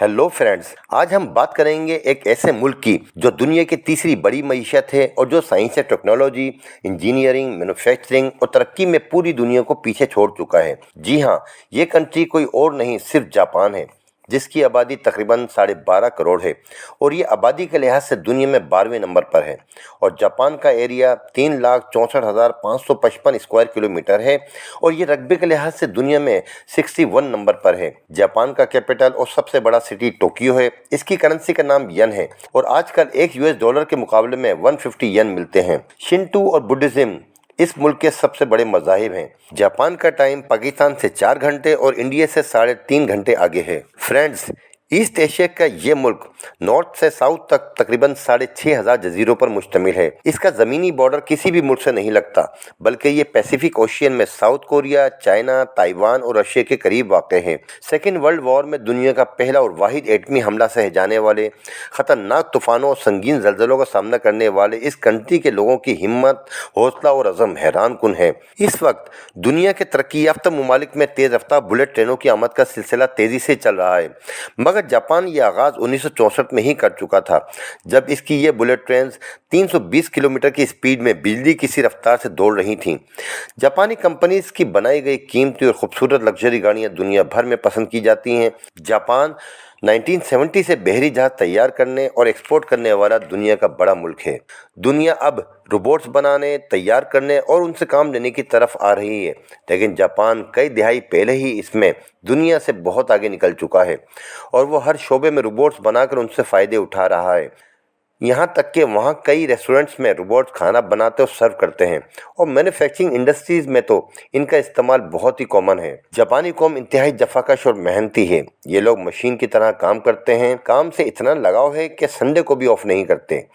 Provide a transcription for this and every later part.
Hello friends, आज हम बात करेंगे एक ऐसे मुल्क की जो दुनिया की तीसरी बड़ी मईशत है और जो साइंस या टेक्नोलॉजी, इंजीनियरिंग, मैन्युफैक्चरिंग और तरक्की में पूरी दुनिया को पीछे छोड़ चुका है। जी हाँ, ये कंट्री कोई और नहीं सिर्फ जापान है, जिसकी आबादी तकरीबन 12.5 करोड़ है और ये आबादी के लिहाज से दुनिया में 12वें नंबर पर है। और जापान का एरिया 3,64,555 स्क्वायर किलोमीटर है और ये रकबे के लिहाज से दुनिया में 61 नंबर पर है। जापान का कैपिटल और सबसे बड़ा सिटी टोक्यो है। इसकी करेंसी का नाम यन है और आजकल एक यूएस डॉलर के मुकाबले में 150 यन मिलते हैं। शिंटो और बुद्धिज्म इस मुल्क के सबसे बड़े मज़ाहिब हैं। जापान का टाइम पाकिस्तान से 4 घंटे और इंडिया से 3.5 घंटे आगे है। फ्रेंड्स, ईस्ट एशिया का ये मुल्क नॉर्थ से साउथ तक तकरीबन 6,500 जजीरों पर मुश्तमिल है। इसका ज़मीनी बॉर्डर किसी भी मुल्क से नहीं लगता, बल्कि ये पैसिफिक ओशियन में साउथ कोरिया, चाइना, ताइवान और रशिया के करीब वाक़ है। सेकेंड वर्ल्ड वॉर में दुनिया का पहला और वाहिद एटमी हमला सह जाने वाले, ख़तरनाक तूफ़ानों और संगीन ज़लज़लों का सामना करने वाले इस कंट्री के लोगों की हिम्मत, हौसला और अज़म हैरान कुन है। इस वक्त दुनिया के तरक्की याफ्ता ममालिक में तेज़ रफ्तार बुलेट ट्रेनों की आमद का सिलसिला तेज़ी से चल रहा है, मगर जापान ये आगाज़ 1964 में ही कर चुका था, जब इसकी ये बुलेट ट्रेन 320 किलोमीटर की स्पीड में बिजली की सी रफ्तार से दौड़ रही थीं। जापानी कंपनीज की बनाई गई कीमती और खूबसूरत लग्जरी गाड़ियां दुनिया भर में पसंद की जाती हैं। जापान 1970 से बहरी जहाज तैयार करने और एक्सपोर्ट करने वाला दुनिया का बड़ा मुल्क है। दुनिया अब रोबोट्स बनाने, तैयार करने और उनसे काम लेने की तरफ आ रही है, लेकिन जापान कई दहाई पहले ही इसमें दुनिया से बहुत आगे निकल चुका है और वो हर शोबे में रोबोट्स बनाकर उनसे फ़ायदे उठा रहा है। यहाँ तक कि वहाँ कई रेस्टोरेंट्स में रोबोट्स खाना बनाते और सर्व करते हैं और मैन्युफैक्चरिंग इंडस्ट्रीज़ में तो इनका इस्तेमाल बहुत ही कॉमन है। जापानी कौम इंतहाई जफाकश और मेहनती है। ये लोग मशीन की तरह काम करते हैं। काम से इतना लगाव है कि संडे को भी ऑफ नहीं करते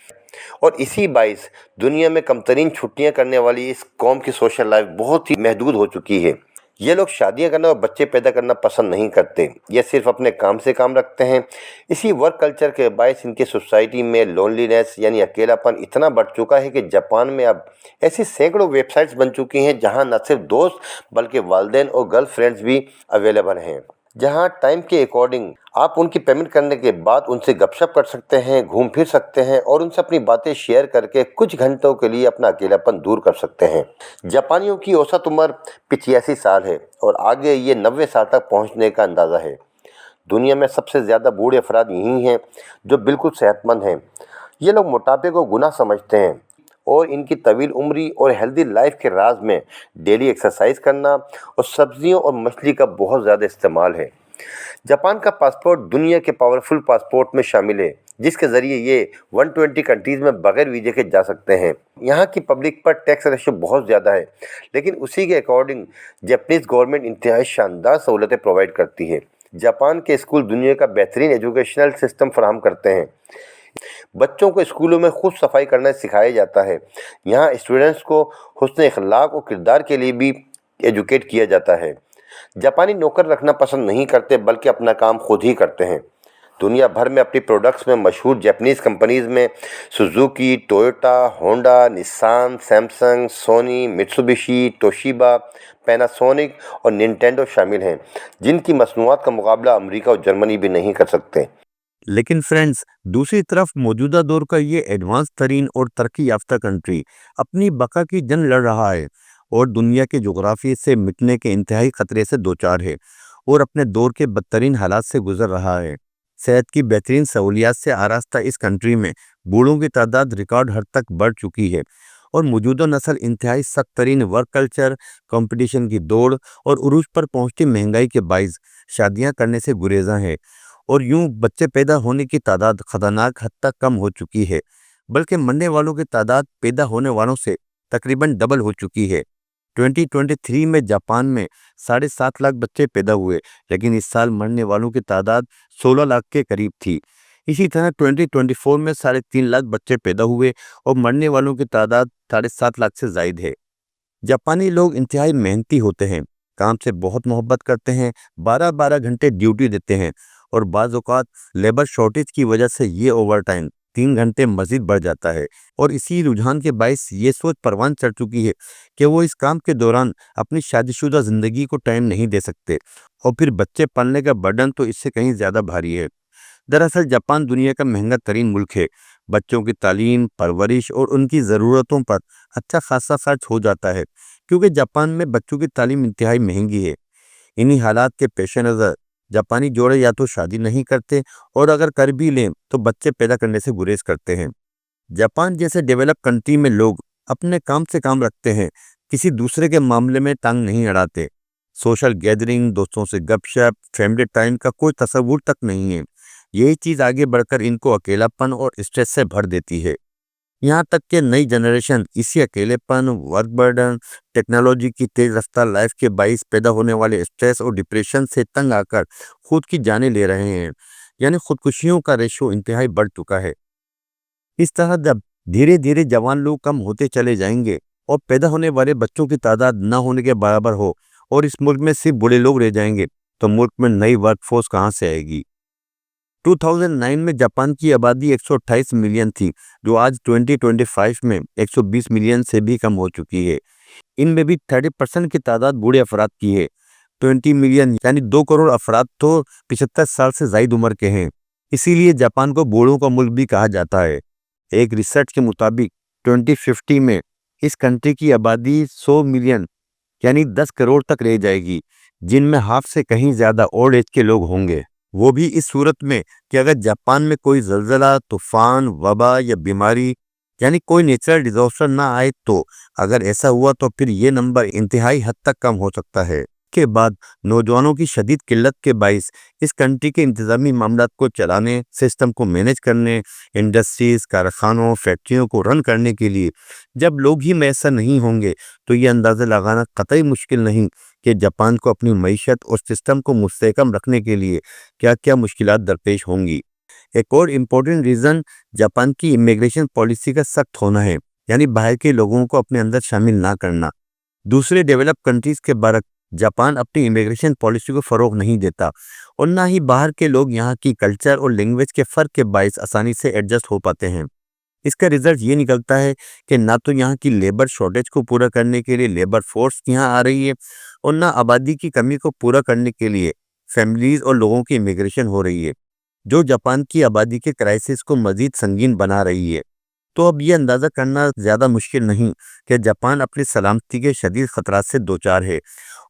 और इसी बाइस दुनिया में कमतरीन छुट्टियाँ करने वाली इस कौम की सोशल लाइफ बहुत ही महदूद हो चुकी है। ये लोग शादियां करना और बच्चे पैदा करना पसंद नहीं करते। ये सिर्फ अपने काम से काम रखते हैं। इसी वर्क कल्चर के बायस इनकी सोसाइटी में लोनलीनेस यानी अकेलापन इतना बढ़ चुका है कि जापान में अब ऐसी सैकड़ों वेबसाइट्स बन चुकी हैं जहां न सिर्फ दोस्त बल्कि वालिदैन और गर्लफ्रेंड्स भी अवेलेबल हैं, जहां टाइम के अकॉर्डिंग आप उनकी पेमेंट करने के बाद उनसे गपशप कर सकते हैं, घूम फिर सकते हैं और उनसे अपनी बातें शेयर करके कुछ घंटों के लिए अपना अकेलापन दूर कर सकते हैं। जापानियों की औसत उम्र 85 साल है और आगे ये 90 साल तक पहुंचने का अंदाज़ा है। दुनिया में सबसे ज़्यादा बूढ़े अफराद यही हैं जो बिल्कुल सेहतमंद हैं। ये लोग मोटापे को गुनाह समझते हैं और इनकी तवील उम्री और हेल्दी लाइफ के राज में डेली एक्सरसाइज करना और सब्जियों और मछली का बहुत ज़्यादा इस्तेमाल है। जापान का पासपोर्ट दुनिया के पावरफुल पासपोर्ट में शामिल है, जिसके ज़रिए ये 120 कंट्रीज़ में बगैर वीज़े के जा सकते हैं। यहाँ की पब्लिक पर टैक्स रेशियो बहुत ज़्यादा है, लेकिन उसी के अकॉर्डिंग जापानीज़ गवर्नमेंट इंतहाई शानदार सहूलतें प्रोवाइड करती है। जापान के स्कूल दुनिया का बेहतरीन एजुकेशनल सिस्टम फराहम करते हैं। बच्चों को स्कूलों में खुद सफाई करना सिखाया जाता है। यहाँ स्टूडेंट्स को हुस्न अखलाक और किरदार के लिए भी एजुकेट किया जाता है। जापानी नौकर रखना पसंद नहीं करते, बल्कि अपना काम खुद ही करते हैं। दुनिया भर में अपनी प्रोडक्ट्स में मशहूर जापानीज़ कंपनीज़ में Suzuki, Toyota, Honda, Nissan, Samsung, Sony, Mitsubishi, Toshiba, Panasonic और निंटेंडो शामिल हैं, जिनकी मसनूआत का मुकाबला अमेरिका और जर्मनी भी नहीं कर सकते। लेकिन फ्रेंड्स, दूसरी तरफ मौजूदा दौर का ये एडवांस तरीन और तरक्की याफ्ता कंट्री अपनी बका की जंग लड़ रहा है और दुनिया के जोग्राफी से मिटने के इंतहाई खतरे से दो चार है और अपने दौर के बदतरीन हालात से गुजर रहा है। सेहत की बेहतरीन सहूलियात से आरास्ता इस कंट्री में बूढ़ों की तादाद रिकॉर्ड हद तक बढ़ चुकी है और मौजूदा नस्ल इंतहाई सख्त तरीन वर्क कल्चर, कंपटीशन की दौड़ और उरूज पर पहुंचती महंगाई के बाइस शादियां करने से गुरेजा है और यूं बच्चे पैदा होने की तादाद खतरनाक हद तक कम हो चुकी है, बल्कि मरने वालों की तादाद पैदा होने वालों से तकरीबन डबल हो चुकी है। 2023 में जापान में 7.5 लाख बच्चे पैदा हुए, लेकिन इस साल मरने वालों की तादाद 16 लाख के करीब थी। इसी तरह 2024 में 3.5 लाख बच्चे पैदा हुए और मरने वालों की तादाद 7.5 लाख से ज़ायद है। जापानी लोग इंतहाई मेहनती होते हैं, काम से बहुत मोहब्बत करते हैं, 12-12 घंटे ड्यूटी देते हैं और बाज़ औक़ात लेबर शॉर्टेज की वजह से ये ओवर टाइम 3 घंटे मज़ीद बढ़ जाता है और इसी रुझान के बायस ये सोच परवान चढ़ चुकी है कि वो इस काम के दौरान अपनी शादीशुदा ज़िंदगी को टाइम नहीं दे सकते और फिर बच्चे पालने का बर्डन तो इससे कहीं ज़्यादा भारी है। दरअसल जापान दुनिया का महंगा तरीन मुल्क है। बच्चों की तालीम, परवरिश और उनकी ज़रूरतों पर अच्छा खासा खर्च हो जाता है, क्योंकि जापान में बच्चों की तालीम इंतहाई महंगी है। इन्हीं हालात के पेश नज़र जापानी जोड़े या तो शादी नहीं करते, और अगर कर भी लें तो बच्चे पैदा करने से गुरेज करते हैं। जापान जैसे डेवलप कंट्री में लोग अपने काम से काम रखते हैं, किसी दूसरे के मामले में टांग नहीं अड़ाते। सोशल गैदरिंग, दोस्तों से गपशप, फैमिली टाइम का कोई तस्वुर तक नहीं है। यही चीज़ आगे बढ़कर इनको अकेलापन और स्ट्रेस से भर देती है। यहाँ तक कि नई जनरेशन इसी अकेलेपन, वर्क बर्डन, टेक्नोलॉजी की तेज रफ्तार लाइफ के बाइस पैदा होने वाले स्ट्रेस और डिप्रेशन से तंग आकर खुद की जानें ले रहे हैं। यानी खुदकुशियों का रेशो इंतहाई बढ़ चुका है। इस तरह जब धीरे धीरे जवान लोग कम होते चले जाएंगे और पैदा होने वाले बच्चों की तादाद न होने के बराबर हो, और इस मुल्क में सिर्फ बूढ़े लोग रह जाएंगे, तो मुल्क में नई वर्कफोर्स कहाँ से आएगी। 2009 में जापान की आबादी 128 मिलियन थी, जो आज 2025 में 120 मिलियन से भी कम हो चुकी है। इनमें भी 30% की तादाद बूढ़े अफराद की है। 20 मिलियन यानी 2 करोड़ अफराद तो 75 साल से ज़ायद उम्र के हैं। इसीलिए जापान को बूढ़ों का मुल्क भी कहा जाता है। एक रिसर्च के मुताबिक 2050 में इस कंट्री की आबादी 100 मिलियन यानी 10 करोड़ तक रह जाएगी, जिनमें हाफ से कहीं ज़्यादा ओल्ड एज के लोग होंगे। वो भी इस सूरत में कि अगर जापान में कोई ज़लज़ला, तूफान, वबा या बीमारी यानी कोई नेचुरल डिजास्टर ना आए, तो अगर ऐसा हुआ तो फिर ये नंबर इंतहाई हद तक कम हो सकता है। के बाद नौजवानों की शदीद किल्लत के बाइस इस कंट्री के इंतजामी मामलात को चलाने, सिस्टम को मैनेज करने, इंडस्ट्रीज, कारखानों, फैक्ट्रियों को रन करने के लिए जब लोग ही मैसर नहीं होंगे, तो ये अंदाज़ा लगाना कतई मुश्किल नहीं कि जापान को अपनी मईशत और सिस्टम को मुस्तहकम रखने के लिए क्या क्या मुश्किलात दरपेश होंगी। एक और इम्पोर्टेंट रीज़न जापान की इमिग्रेशन पॉलिसी का सख्त होना है, यानी बाहर के लोगों को अपने अंदर शामिल ना करना। दूसरे डेवलप कंट्रीज के बरक जापान अपनी इमिग्रेशन पॉलिसी को फ़रोग नहीं देता, और ना ही बाहर के लोग यहाँ की कल्चर और लैंग्वेज के फ़र्क के बायस आसानी से एडजस्ट हो पाते हैं। इसका रिजल्ट ये निकलता है कि ना तो यहाँ की लेबर शॉर्टेज को पूरा करने के लिए लेबर फोर्स यहाँ आ रही है, और ना आबादी की कमी को पूरा करने के लिए फैमिलीज और लोगों की इमिग्रेशन हो रही है, जो जापान की आबादी के क्राइसिस को मजीद संगीन बना रही है। तो अब ये अंदाज़ा करना ज़्यादा मुश्किल नहीं कि जापान अपनी सलामती के शदीद ख़तरात से दोचार है,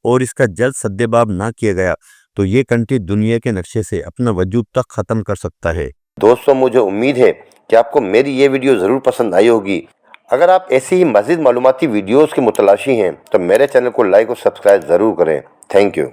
और इसका जल्द सद्देबाब ना किया गया तो ये कंट्री दुनिया के नक्शे से अपना वजूद तक ख़त्म कर सकता है। दोस्तों, मुझे उम्मीद है कि आपको मेरी ये वीडियो ज़रूर पसंद आई होगी। अगर आप ऐसी ही मज़ीद मालूमाती वीडियोज़ के मुतलाशी हैं तो मेरे चैनल को लाइक और सब्सक्राइब ज़रूर करें। Thank you.